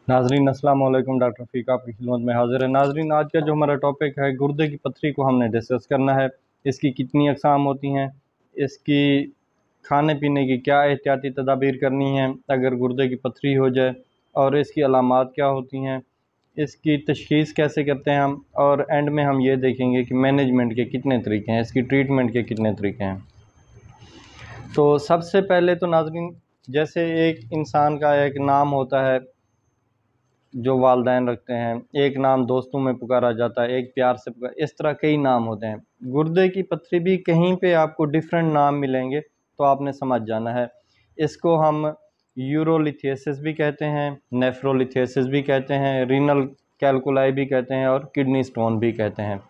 नाजरीन अस्सलाम वालेकुम। डॉक्टर रफ़ीक आपकी खिदमत में हाजिर है। नाजरीन, आज का जो हमारा टॉपिक है गुर्दे की पथरी को हमने डिस्कस करना है। इसकी कितनी अक़साम होती हैं, इसकी खाने पीने की क्या एहतियाती तदाबीर करनी है अगर गुर्दे की पथरी हो जाए, और इसकी अलामात क्या होती हैं, इसकी तशख़ीस कैसे करते हैं हम, और एंड में हम ये देखेंगे कि मैनेजमेंट के कितने तरीके हैं, इसकी ट्रीटमेंट के कितने तरीके हैं। तो सबसे पहले तो नाजरीन, जैसे एक इंसान का एक नाम होता है जो वालिदैन रखते हैं, एक नाम दोस्तों में पुकारा जाता है, एक प्यार से पुकार, इस तरह कई नाम होते हैं। गुर्दे की पथरी भी कहीं पे आपको डिफरेंट नाम मिलेंगे, तो आपने समझ जाना है। इसको हम यूरोलिथियासिस भी कहते हैं, नेफ्रोलिथियासिस भी कहते हैं, रीनल कैलकुलाई भी कहते हैं, और किडनी स्टोन भी कहते हैं।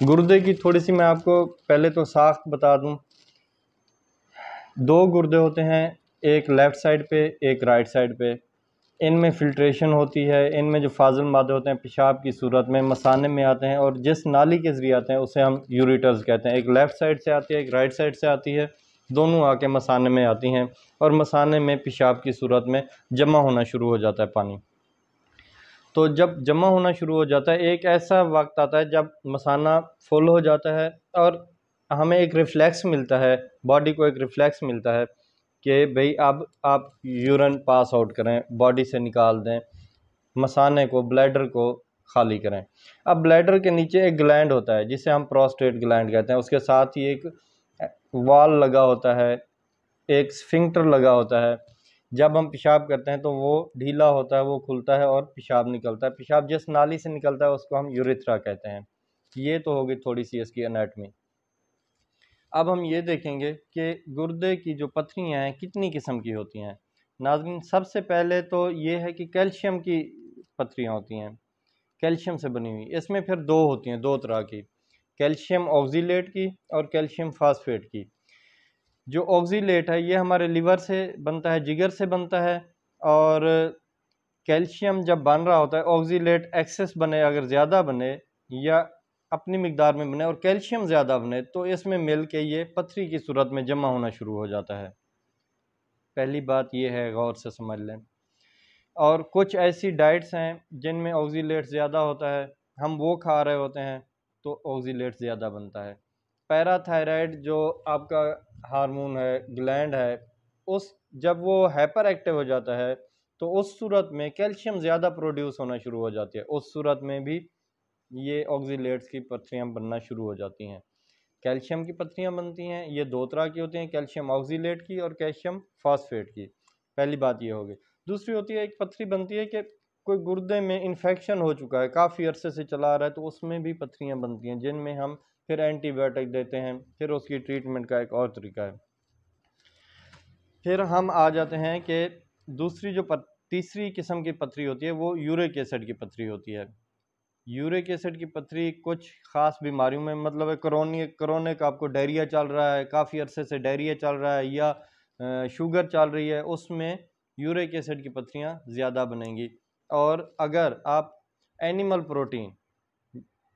गुर्दे की थोड़ी सी मैं आपको पहले तो साख्त बता दूं। दो गुर्दे होते हैं, एक लेफ़्ट साइड पे, एक राइट साइड पे। इनमें फ़िल्ट्रेशन होती है, इनमें जो फाजिल मादे होते हैं पेशाब की सूरत में मसाने में आते हैं, और जिस नाली के ज़रिए आते हैं उसे हम यूरेटर्स कहते हैं। एक लेफ़्ट साइड से आती है, एक राइट साइड से आती है, दोनों आके मसाने में आती हैं, और मसाने में पेशाब की सूरत में जमा होना शुरू हो जाता है पानी। तो जब जमा होना शुरू हो जाता है, एक ऐसा वक्त आता है जब मसाना फुल हो जाता है, और हमें एक रिफ्लेक्स मिलता है, बॉडी को एक रिफ्लेक्स मिलता है कि भाई अब आप यूरिन पास आउट करें, बॉडी से निकाल दें, मसाने को, ब्लैडर को खाली करें। अब ब्लैडर के नीचे एक ग्लैंड होता है जिसे हम प्रोस्टेट ग्लैंड कहते हैं, उसके साथ ही एक वाल लगा होता है, एक स्फिंक्टर लगा होता है। जब हम पेशाब करते हैं तो वो ढीला होता है, वो खुलता है और पेशाब निकलता है। पेशाब जिस नाली से निकलता है उसको हम यूरेथ्रा कहते हैं। ये तो होगी थोड़ी सी इसकी एनाटमी। अब हम ये देखेंगे कि गुर्दे की जो पथरियाँ हैं कितनी किस्म की होती हैं। नाज़रीन, सबसे पहले तो ये है कि कैल्शियम की पथरियाँ होती हैं, कैल्शियम से बनी हुई। इसमें फिर दो होती हैं, दो तरह की, कैल्शियम ऑक्सीलेट की और कैल्शियम फास्फेट की। जो ऑक्सीलेट है ये हमारे लिवर से बनता है, जिगर से बनता है, और कैल्शियम जब बन रहा होता है, ऑक्सीलेट एक्सेस बने, अगर ज़्यादा बने या अपनी मिकदार में बने और कैल्शियम ज़्यादा बने, तो इसमें मिल के ये पथरी की सूरत में जमा होना शुरू हो जाता है। पहली बात ये है, गौर से समझ लें। और कुछ ऐसी डाइट्स हैं जिनमें ऑक्सीलेट ज़्यादा होता है, हम वो खा रहे होते हैं तो ऑक्सीलेट ज़्यादा बनता है। पैराथायराइड जो आपका हार्मोन है, ग्लैंड है, उस जब वो हाइपर एक्टिव हो जाता है तो उस सूरत में कैल्शियम ज़्यादा प्रोड्यूस होना शुरू हो जाती है। उस सूरत में भी ये ऑक्सीलेट्स की पथरियाँ बनना शुरू हो जाती हैं। कैल्शियम की पथरियाँ बनती हैं, ये दो तरह की होती हैं, कैल्शियम ऑक्सीलेट की और कैल्शियम फॉस्फेट की। पहली बात ये होगी। दूसरी होती है, एक पथरी बनती है कि कोई गुर्दे में इन्फेक्शन हो चुका है, काफ़ी अरसे से चला आ रहा है, तो उसमें भी पथरियाँ बनती हैं, जिनमें हम फिर एंटीबायोटिक देते हैं, फिर उसकी ट्रीटमेंट का एक और तरीका है। फिर हम आ जाते हैं कि दूसरी जो तीसरी किस्म की पथरी होती है वो यूरिक एसिड की पथरी होती है। यूरिक एसिड की पथरी कुछ ख़ास बीमारियों में, मतलब है कोरोने का आपको डायरिया चल रहा है, काफ़ी अरसे से डायरिया चल रहा है, या शुगर चल रही है, उसमें यूरिक एसिड की पथरियाँ ज़्यादा बनेंगी। और अगर आप एनिमल प्रोटीन,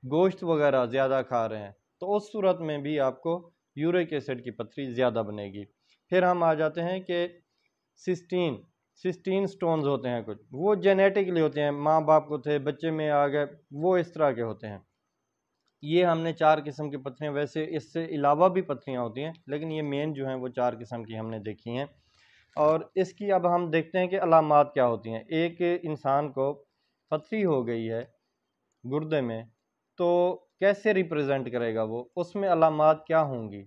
गोश्त वगैरह ज़्यादा खा रहे हैं, तो उस सूरत में भी आपको यूरिक एसिड की पथरी ज़्यादा बनेगी। फिर हम आ जाते हैं कि सिस्टीन स्टोन्स होते हैं कुछ, वो जेनेटिकली होते हैं, माँ बाप को थे, बच्चे में आ गए, वो इस तरह के होते हैं। ये हमने चार किस्म की पथरियाँ, वैसे इससे अलावा भी पथरियाँ होती हैं, लेकिन ये मेन जो हैं वो चार किस्म की हमने देखी हैं। और इसकी अब हम देखते हैं कि अलामात क्या होती हैं। एक इंसान को पथरी हो गई है गुर्दे में, तो कैसे रिप्रेजेंट करेगा वो, उसमें अलामात क्या होंगी,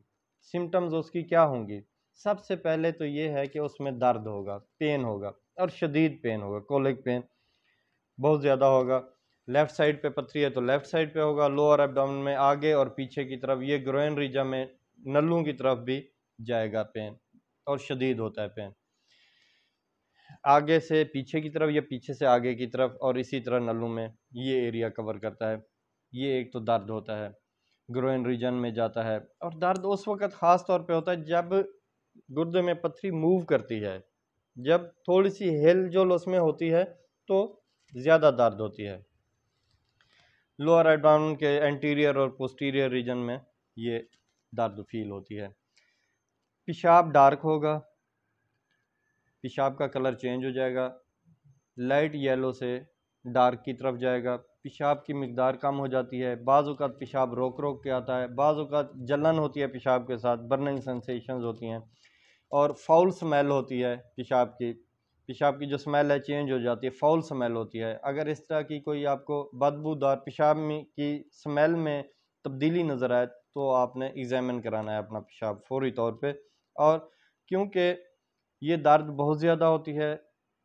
सिम्टम्स उसकी क्या होंगी। सबसे पहले तो ये है कि उसमें दर्द होगा, पेन होगा, और शदीद पेन होगा, कोलिक पेन बहुत ज़्यादा होगा। लेफ़्ट साइड पे पथरी है तो लेफ़्ट साइड पे होगा, लोअर एब्डोमेन में आगे और पीछे की तरफ, ये ग्रोइन रीजन में नल्लों की तरफ भी जाएगा पेन, और शदीद होता है पेन, आगे से पीछे की तरफ या पीछे से आगे की तरफ, और इसी तरह नल्लों में ये एरिया कवर करता है। ये एक तो दर्द होता है, ग्रोइन रीजन में जाता है। और दर्द उस वक़्त ख़ास तौर पे होता है जब गुर्दे में पथरी मूव करती है, जब थोड़ी सी हिलजुल उसमें होती है तो ज़्यादा दर्द होती है। लोअर एब्डोमेन के एंटीरियर और पोस्टीरियर रीजन में ये दर्द फील होती है। पेशाब डार्क होगा, पेशाब का कलर चेंज हो जाएगा, लाइट येलो से डार्क की तरफ जाएगा। पेशाब की मिकदार कम हो जाती है, बाज़ औक़ात पेशाब रोक रोक के आता है, बाज़ औक़ात जलन होती है पेशाब के साथ, बर्निंग सेंसेशंस होती हैं और फाउल स्मेल होती है पेशाब की जो स्मेल है चेंज हो जाती है, फाउल स्मेल होती है। अगर इस तरह की कोई आपको बदबूदार पेशाब में की स्मेल में तब्दीली नज़र आए तो आपने एग्ज़ामिन कराना है अपना पेशाब फ़ौरी तौर पे। और क्योंकि ये दर्द बहुत ज़्यादा होती है,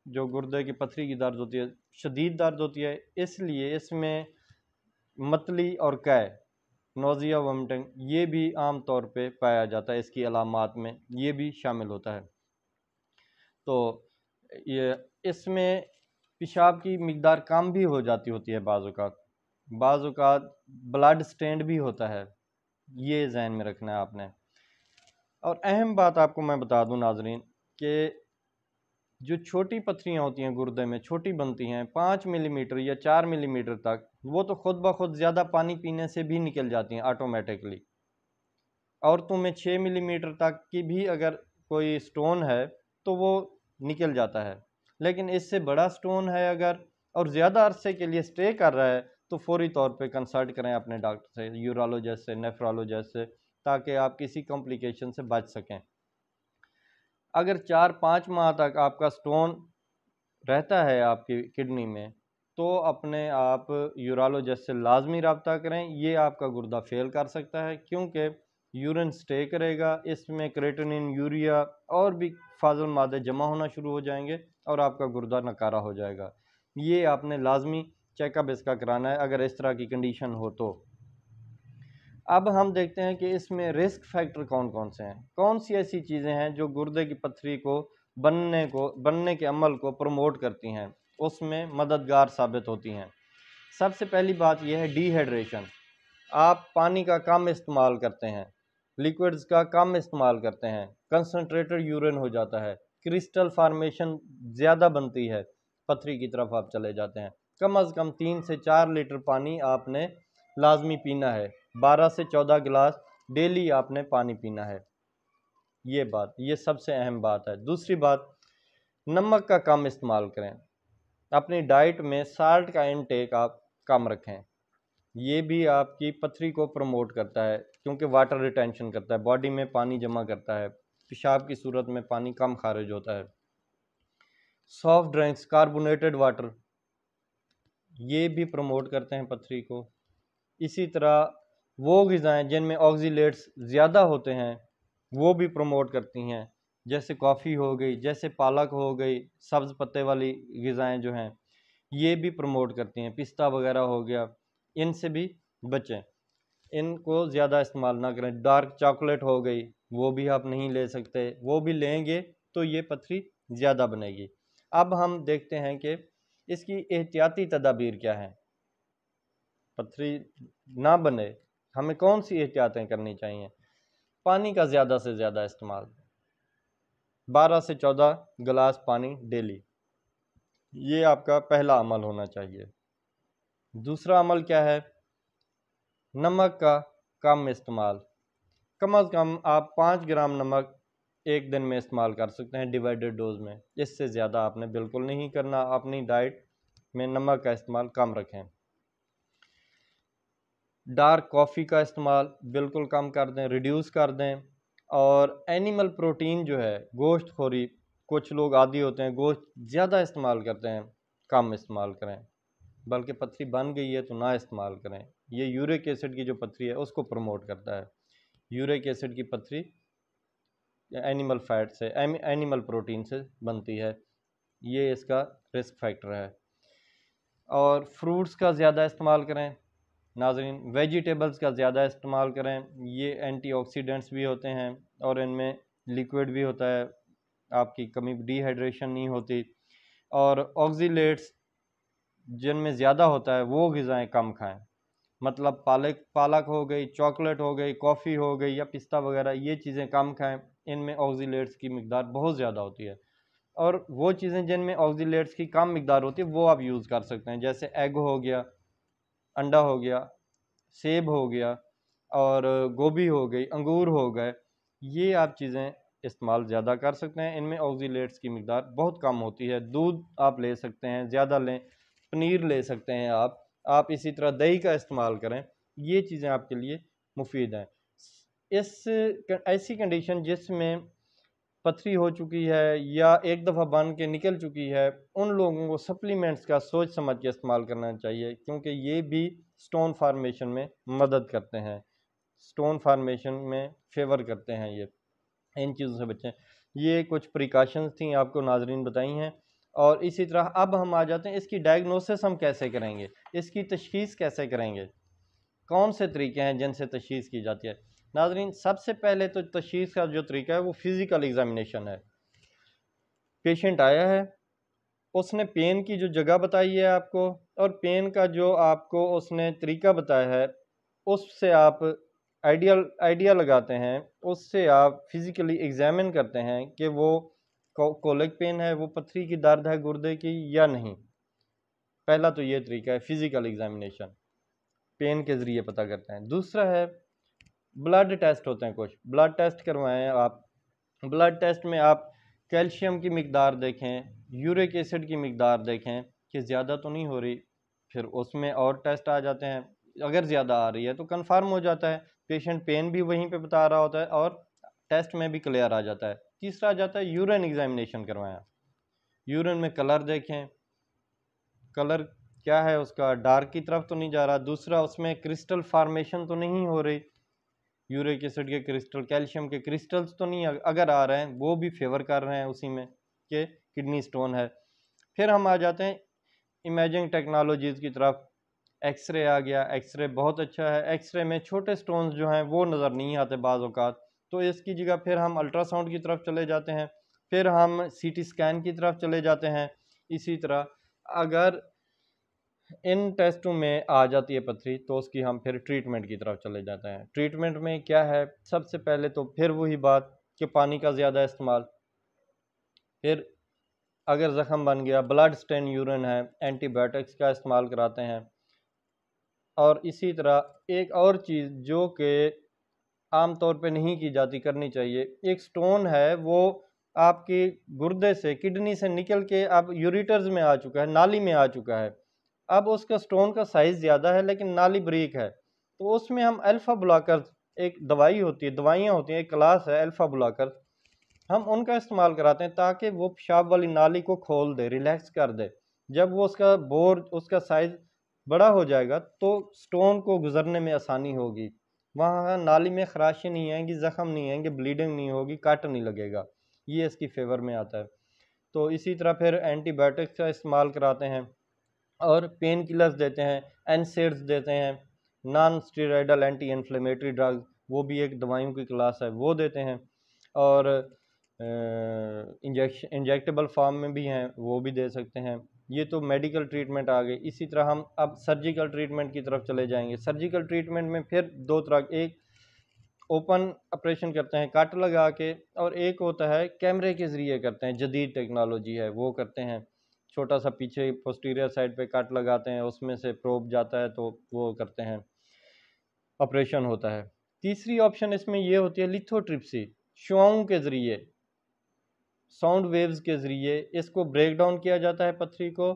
जो गुर्दे की पथरी की दर्द होती है, शदीद दर्द होती है, इसलिए इसमें मतली और कै, नोज़िया, वोमिटिंग, ये भी आम तौर पे पाया जाता है, इसकी अलामात में ये भी शामिल होता है। तो ये इसमें पेशाब की मिकदार कम भी हो जाती होती है बाज़ औक़ात ब्लड स्टेन्ड भी होता है, ये ज़हन में रखना है आपने। और अहम बात आपको मैं बता दूं नाज़रीन कि जो छोटी पथरियाँ होती हैं गुर्दे में, छोटी बनती हैं 5 मिलीमीटर या 4 मिलीमीटर तक, वो तो खुद ब खुद ज़्यादा पानी पीने से भी निकल जाती हैं ऑटोमेटिकली। औरतों में 6 मिलीमीटर तक की भी अगर कोई स्टोन है तो वो निकल जाता है, लेकिन इससे बड़ा स्टोन है अगर और ज़्यादा अरसे के लिए स्टे कर रहा है तो फौरी तौर पे कंसल्ट करें अपने डॉक्टर से, यूरोलॉजिस्ट से, नेफ्रोलॉजिस्ट से, ताकि आप किसी कॉम्प्लिकेशन से बच सकें। अगर 4-5 माह तक आपका स्टोन रहता है आपकी किडनी में तो अपने आप यूरोलॉजिस्ट से लाजमी रब्ता करें। ये आपका गुर्दा फेल कर सकता है क्योंकि यूरिन स्टे करेगा, इसमें क्रेटिनिन, यूरिया और भी फाजिल मादे जमा होना शुरू हो जाएंगे और आपका गुर्दा नकारा हो जाएगा। ये आपने लाजमी चेकअप इसका कराना है अगर इस तरह की कंडीशन हो तो। अब हम देखते हैं कि इसमें रिस्क फैक्टर कौन कौन से हैं, कौन सी ऐसी चीज़ें हैं जो गुर्दे की पथरी को बनने के अमल को प्रमोट करती हैं, उसमें मददगार साबित होती हैं। सबसे पहली बात यह है डिहाइड्रेशन। आप पानी का कम इस्तेमाल करते हैं, लिक्विड्स का कम इस्तेमाल करते हैं, कंसनट्रेटेड यूरिन हो जाता है, क्रिस्टल फार्मेशन ज़्यादा बनती है, पथरी की तरफ आप चले जाते हैं। कम अज़ कम 3 से 4 लीटर पानी आपने लाजमी पीना है, 12 से 14 गिलास डेली आपने पानी पीना है। ये सबसे अहम बात है। दूसरी बात, नमक का कम इस्तेमाल करें, अपनी डाइट में साल्ट का इनटेक आप कम रखें। ये भी आपकी पथरी को प्रमोट करता है क्योंकि वाटर रिटेंशन करता है, बॉडी में पानी जमा करता है, पेशाब की सूरत में पानी कम खारिज होता है। सॉफ्ट ड्रिंक्स, कार्बोनेटेड वाटर, ये भी प्रमोट करते हैं पथरी को। इसी तरह वो ग़िज़ाएँ जिनमें ऑक्सीलेट्स ज़्यादा होते हैं वो भी प्रमोट करती हैं, जैसे कॉफ़ी हो गई, जैसे पालक हो गई, सब्ज़ पत्ते वाली ग़िज़ाएँ जो हैं ये भी प्रमोट करती हैं, पिस्ता वगैरह हो गया, इनसे भी बचें, इनको ज़्यादा इस्तेमाल ना करें। डार्क चॉकलेट हो गई, वो भी आप नहीं ले सकते, वो भी लेंगे तो ये पथरी ज़्यादा बनेगी। अब हम देखते हैं कि इसकी एहतियाती तदाबीर क्या हैं, पथरी ना बने हमें कौन सी एहतियातें करनी चाहिए। पानी का ज़्यादा से ज़्यादा इस्तेमाल, 12 से 14 गिलास पानी डेली, ये आपका पहला अमल होना चाहिए। दूसरा अमल क्या है, नमक का कम इस्तेमाल, कम अज़ कम आप 5 ग्राम नमक एक दिन में इस्तेमाल कर सकते हैं डिवाइडेड डोज में, इससे ज़्यादा आपने बिल्कुल नहीं करना। अपनी डाइट में नमक का इस्तेमाल कम रखें। डार्क कॉफ़ी का इस्तेमाल बिल्कुल कम कर दें, रिड्यूस कर दें। और एनिमल प्रोटीन जो है, गोश्त खोरी, कुछ लोग आदी होते हैं गोश्त ज़्यादा इस्तेमाल करते हैं, कम इस्तेमाल करें, बल्कि पथरी बन गई है तो ना इस्तेमाल करें। ये यूरिक एसिड की जो पथरी है उसको प्रमोट करता है। यूरिक एसिड की पथरी एनिमल फैट से, एनिमल प्रोटीन से बनती है, ये इसका रिस्क फैक्टर है। और फ्रूट्स का ज़्यादा इस्तेमाल करें नाज़रीन, वेजिटेबल्स का ज़्यादा इस्तेमाल करें, ये एंटीऑक्सीडेंट्स भी होते हैं और इनमें लिक्विड भी होता है, आपकी कमी डिहाइड्रेशन नहीं होती। और ऑक्सीलेट्स जिनमें ज़्यादा होता है वो ग़िज़ाएँ कम खाएं, मतलब पालक हो गई, चॉकलेट हो गई, कॉफ़ी हो गई या पिस्ता वगैरह, ये चीज़ें कम खाएं, इनमें ऑक्सीलेट्स की मिकदार बहुत ज़्यादा होती है। और वो चीज़ें जिनमें ऑक्सीलेट्स की कम मिकदार होती है वो आप यूज़ कर सकते हैं, जैसे एग हो गया, अंडा हो गया, सेब हो गया और गोभी हो गई, अंगूर हो गए, ये आप चीज़ें इस्तेमाल ज़्यादा कर सकते हैं। इनमें ऑक्सीलेट्स की मिकदार बहुत कम होती है। दूध आप ले सकते हैं, ज़्यादा लें। पनीर ले सकते हैं आप इसी तरह दही का इस्तेमाल करें। ये चीज़ें आपके लिए मुफीद हैं। इस ऐसी कंडीशन जिसमें पथरी हो चुकी है या एक दफ़ा बन के निकल चुकी है, उन लोगों को सप्लीमेंट्स का सोच समझ के इस्तेमाल करना चाहिए, क्योंकि ये भी स्टोन फार्मेशन में मदद करते हैं, स्टोन फार्मेशन में फेवर करते हैं। ये इन चीज़ों से बचें। ये कुछ प्रिकॉशंस थी आपको नाजरीन बताई हैं। और इसी तरह अब हम आ जाते हैं इसकी डायग्नोसिस हम कैसे करेंगे, इसकी तशखीस कैसे करेंगे, कौन से तरीके हैं जिनसे तशखीस की जाती है। नाजरीन, सबसे पहले तो तशखीस का जो तरीका है वो फिज़िकल एग्जामिनेशन है। पेशेंट आया है, उसने पेन की जो जगह बताई है आपको और पेन का जो आपको उसने तरीका बताया है, उससे आप आइडिया लगाते हैं, उससे आप फिज़िकली एग्जामिन करते हैं कि वो कोलिक पेन है, वो पथरी की दर्द है गुर्दे की या नहीं। पहला तो ये तरीका है फिज़िकल एग्जामिनेशन, पेन के ज़रिए पता करते हैं। दूसरा है ब्लड टेस्ट होते हैं, कुछ ब्लड टेस्ट करवाएं आप। ब्लड टेस्ट में आप कैल्शियम की मिकदार देखें, यूरिक एसिड की मिकदार देखें कि ज़्यादा तो नहीं हो रही, फिर उसमें और टेस्ट आ जाते हैं। अगर ज़्यादा आ रही है तो कंफर्म हो जाता है, पेशेंट पेन भी वहीं पे बता रहा होता है और टेस्ट में भी क्लियर आ जाता है। तीसरा आ जाता है यूरिन एग्जामिनेशन करवाएं। यूरिन में कलर देखें, कलर क्या है उसका, डार्क की तरफ तो नहीं जा रहा। दूसरा, उसमें क्रिस्टल फार्मेशन तो नहीं हो रही, यूरिक एसिड के क्रिस्टल, कैल्शियम के क्रिस्टल्स तो नहीं, अगर आ रहे हैं वो भी फेवर कर रहे हैं उसी में कि किडनी स्टोन है। फिर हम आ जाते हैं इमेजिंग टेक्नोलॉजीज़ की तरफ। एक्सरे आ गया, एक्सरे बहुत अच्छा है। एक्सरे में छोटे स्टोन्स जो हैं वो नज़र नहीं आते बाज़ औक़ात, तो इसकी जगह फिर हम अल्ट्रासाउंड की तरफ चले जाते हैं, फिर हम सीटी स्कैन की तरफ चले जाते हैं। इसी तरह अगर इन टेस्टों में आ जाती है पथरी तो उसकी हम फिर ट्रीटमेंट की तरफ चले जाते हैं। ट्रीटमेंट में क्या है, सबसे पहले तो फिर वही बात कि पानी का ज़्यादा इस्तेमाल। फिर अगर ज़ख़म बन गया, ब्लड स्टेन यूरिन है, एंटीबायोटिक्स का इस्तेमाल कराते हैं। और इसी तरह एक और चीज़ जो कि आम तौर पे नहीं की जाती, करनी चाहिए, एक स्टोन है वो आपकी गुर्दे से, किडनी से निकल के अब यूरिटर्स में आ चुका है, नाली में आ चुका है। अब उसका स्टोन का साइज़ ज़्यादा है लेकिन नाली ब्रीक है, तो उसमें हम अल्फ़ा ब्लॉकर, एक दवाई होती है, दवाइयाँ होती हैं, एक क्लास है अल्फ़ा ब्लॉकर, हम उनका इस्तेमाल कराते हैं ताकि वो पेशाब वाली नाली को खोल दे, रिलैक्स कर दे। जब वो उसका बोर, उसका साइज़ बड़ा हो जाएगा तो स्टोन को गुजरने में आसानी होगी, वहाँ नाली में खराशें नहीं आएंगी, ज़ख़म नहीं आएंगे, ब्लीडिंग नहीं होगी, कट नहीं लगेगा। ये इसकी फेवर में आता है। तो इसी तरह फिर एंटीबायोटिक्स का इस्तेमाल कराते हैं और पेन किलर्स देते हैं, एनसेड्स देते हैं, non steroidal anti inflammatory drug, वो भी एक दवाइयों की क्लास है, वो देते हैं। और इंजेक्टेबल फॉर्म में भी हैं, वो भी दे सकते हैं। ये तो मेडिकल ट्रीटमेंट आ गई। इसी तरह हम अब सर्जिकल ट्रीटमेंट की तरफ चले जाएंगे। सर्जिकल ट्रीटमेंट में फिर दो तरह, एक ओपन ऑपरेशन करते हैं कट लगा के, और एक होता है कैमरे के ज़रिए करते हैं, जदीद टेक्नोलॉजी है वो करते हैं। छोटा सा पीछे पोस्टीरियर साइड पे कट लगाते हैं, उसमें से प्रोब जाता है तो वो करते हैं, ऑपरेशन होता है। तीसरी ऑप्शन इसमें ये होती है लिथोट्रिप्सी, शुआओं के ज़रिए, साउंड वेव्स के ज़रिए इसको ब्रेक डाउन किया जाता है पथरी को।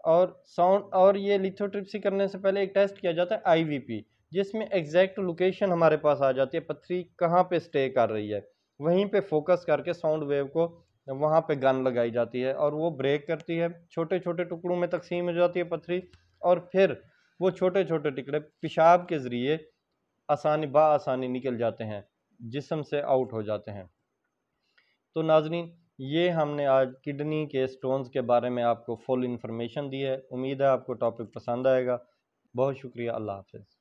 और साउंड, और ये लिथोट्रिप्सी करने से पहले एक टेस्ट किया जाता है आईवीपी, जिसमें एग्जैक्ट लोकेशन हमारे पास आ जाती है, पथरी कहाँ पे स्टे कर रही है, वहीं पे फोकस करके साउंड वेव को वहाँ पे गन लगाई जाती है और वो ब्रेक करती है, छोटे छोटे टुकड़ों में तकसीम हो जाती है पथरी, और फिर वो छोटे छोटे टुकड़े पेशाब के ज़रिए आसानी निकल जाते हैं, जिस्म से आउट हो जाते हैं। तो नाज़रीन, ये हमने आज किडनी के स्टोन्स के बारे में आपको फुल इंफॉर्मेशन दी है। उम्मीद है आपको टॉपिक पसंद आएगा। बहुत शुक्रिया। अल्लाह हाफ़िज़।